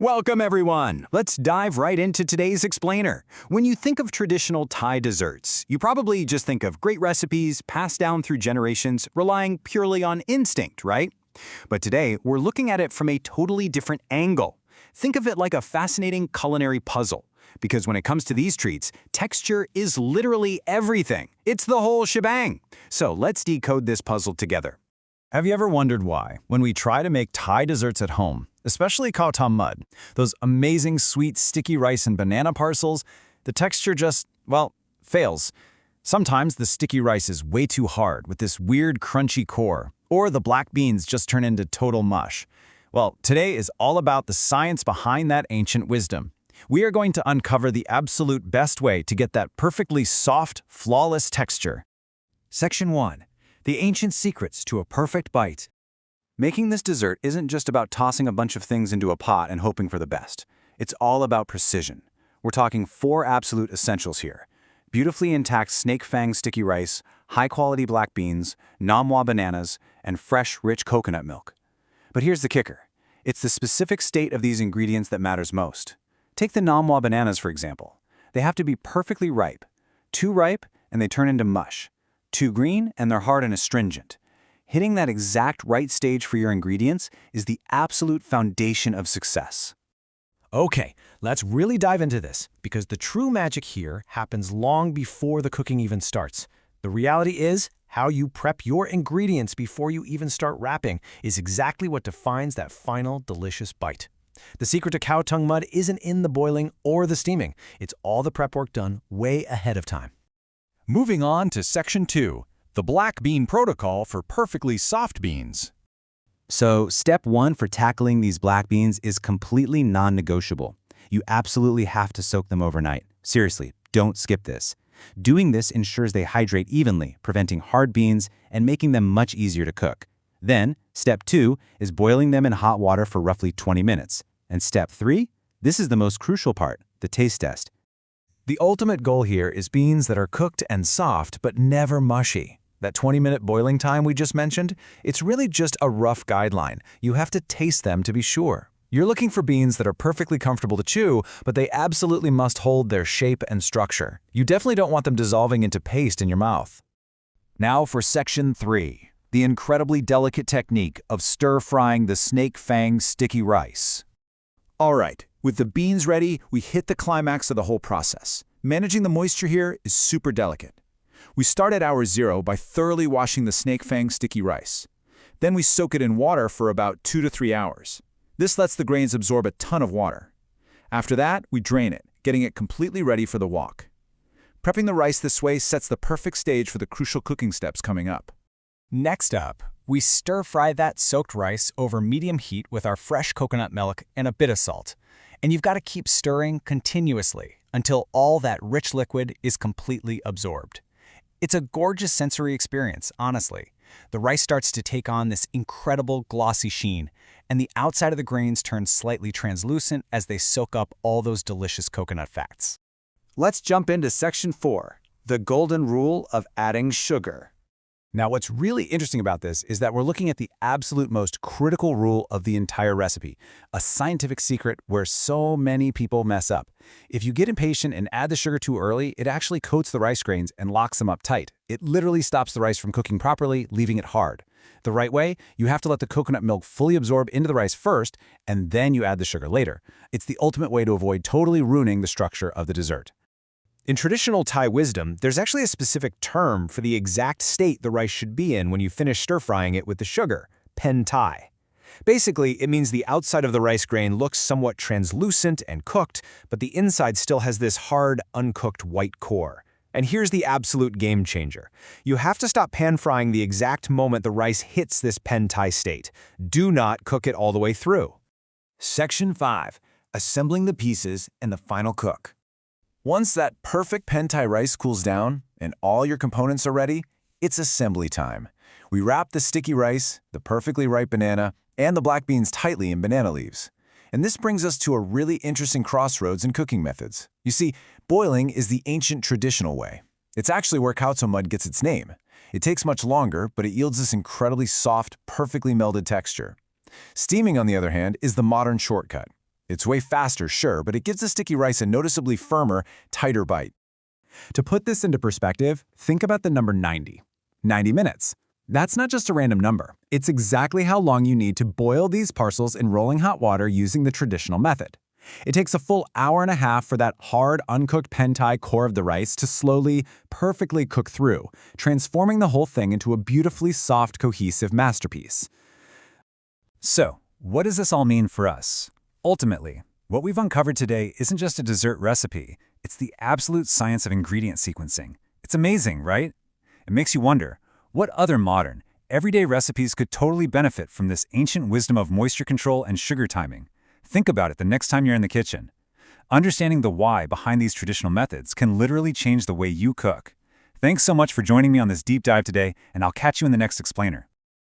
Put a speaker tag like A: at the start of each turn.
A: Welcome, everyone! Let's dive right into today's explainer. When you think of traditional Thai desserts, you probably just think of great recipes passed down through generations, relying purely on instinct, right? But today, we're looking at it from a totally different angle. Think of it like a fascinating culinary puzzle. Because when it comes to these treats, texture is literally everything. It's the whole shebang. So let's decode this puzzle together.
B: Have you ever wondered why, when we try to make Thai desserts at home, especially Khao Tom Mud, those amazing sweet sticky rice and banana parcels, the texture just, well, fails? Sometimes the sticky rice is way too hard with this weird crunchy core, or the black beans just turn into total mush. Well, today is all about the science behind that ancient wisdom. We are going to uncover the absolute best way to get that perfectly soft, flawless texture.
C: Section 1. The ancient secrets to a perfect bite.
A: Making this dessert isn't just about tossing a bunch of things into a pot and hoping for the best. It's all about precision. We're talking 4 absolute essentials here. Beautifully intact snake fang sticky rice, high-quality black beans, namwa bananas, and fresh, rich coconut milk. But here's the kicker. It's the specific state of these ingredients that matters most. Take the namwa bananas, for example. They have to be perfectly ripe. Too ripe, and they turn into mush. Too green, and they're hard and astringent. Hitting that exact right stage for your ingredients is the absolute foundation of success.
C: Okay, let's really dive into this, because the true magic here happens long before the cooking even starts. The reality is, how you prep your ingredients before you even start wrapping is exactly what defines that final delicious bite. The secret to Khao Tom Mud isn't in the boiling or the steaming. It's all the prep work done way ahead of time.
D: Moving on to Section 2, the black bean protocol for perfectly soft beans.
A: So, step 1 for tackling these black beans is completely non-negotiable. You absolutely have to soak them overnight. Seriously, don't skip this. Doing this ensures they hydrate evenly, preventing hard beans and making them much easier to cook. Then, step 2 is boiling them in hot water for roughly 20 minutes. And step 3? This is the most crucial part, the taste test.
C: The ultimate goal here is beans that are cooked and soft but never mushy. That 20-minute boiling time we just mentioned, it's really just a rough guideline. You have to taste them to be sure. You're looking for beans that are perfectly comfortable to chew, but they absolutely must hold their shape and structure. You definitely don't want them dissolving into paste in your mouth.
D: Now for Section 3, the incredibly delicate technique of stir-frying the snake fang sticky rice. All right, with the beans ready, we hit the climax of the whole process. Managing the moisture here is super delicate. We start at hour 0 by thoroughly washing the snake fang sticky rice. Then we soak it in water for about 2 to 3 hours. This lets the grains absorb a ton of water. After that, we drain it, getting it completely ready for the wok. Prepping the rice this way sets the perfect stage for the crucial cooking steps coming up.
E: Next up, we stir-fry that soaked rice over medium heat with our fresh coconut milk and a bit of salt. And you've got to keep stirring continuously until all that rich liquid is completely absorbed. It's a gorgeous sensory experience, honestly. The rice starts to take on this incredible glossy sheen, and the outside of the grains turns slightly translucent as they soak up all those delicious coconut fats.
A: Let's jump into Section 4, the golden rule of adding sugar.
B: Now, what's really interesting about this is that we're looking at the absolute most critical rule of the entire recipe, a scientific secret where so many people mess up. If you get impatient and add the sugar too early, it actually coats the rice grains and locks them up tight. It literally stops the rice from cooking properly, leaving it hard. The right way, you have to let the coconut milk fully absorb into the rice first, and then you add the sugar later. It's the ultimate way to avoid totally ruining the structure of the dessert.
C: In traditional Thai wisdom, there's actually a specific term for the exact state the rice should be in when you finish stir-frying it with the sugar, pen Thai. Basically, it means the outside of the rice grain looks somewhat translucent and cooked, but the inside still has this hard, uncooked white core. And here's the absolute game changer. You have to stop pan-frying the exact moment the rice hits this pen Thai state. Do not cook it all the way through.
B: Section 5. Assembling the pieces and the final cook. Once that perfect pen Thai rice cools down and all your components are ready, it's assembly time. We wrap the sticky rice, the perfectly ripe banana, and the black beans tightly in banana leaves. And this brings us to a really interesting crossroads in cooking methods. You see, boiling is the ancient traditional way. It's actually where Khao Tom Mud gets its name. It takes much longer, but it yields this incredibly soft, perfectly melded texture. Steaming, on the other hand, is the modern shortcut. It's way faster, sure, but it gives the sticky rice a noticeably firmer, tighter bite. To put this into perspective, think about the number 90. 90 minutes. That's not just a random number. It's exactly how long you need to boil these parcels in rolling hot water using the traditional method. It takes a full hour and a half for that hard, uncooked pen thai core of the rice to slowly, perfectly cook through, transforming the whole thing into a beautifully soft, cohesive masterpiece.
A: So, what does this all mean for us? Ultimately, what we've uncovered today isn't just a dessert recipe, it's the absolute science of ingredient sequencing. It's amazing, right? It makes you wonder, what other modern, everyday recipes could totally benefit from this ancient wisdom of moisture control and sugar timing? Think about it the next time you're in the kitchen. Understanding the why behind these traditional methods can literally change the way you cook. Thanks so much for joining me on this deep dive today, and I'll catch you in the next explainer.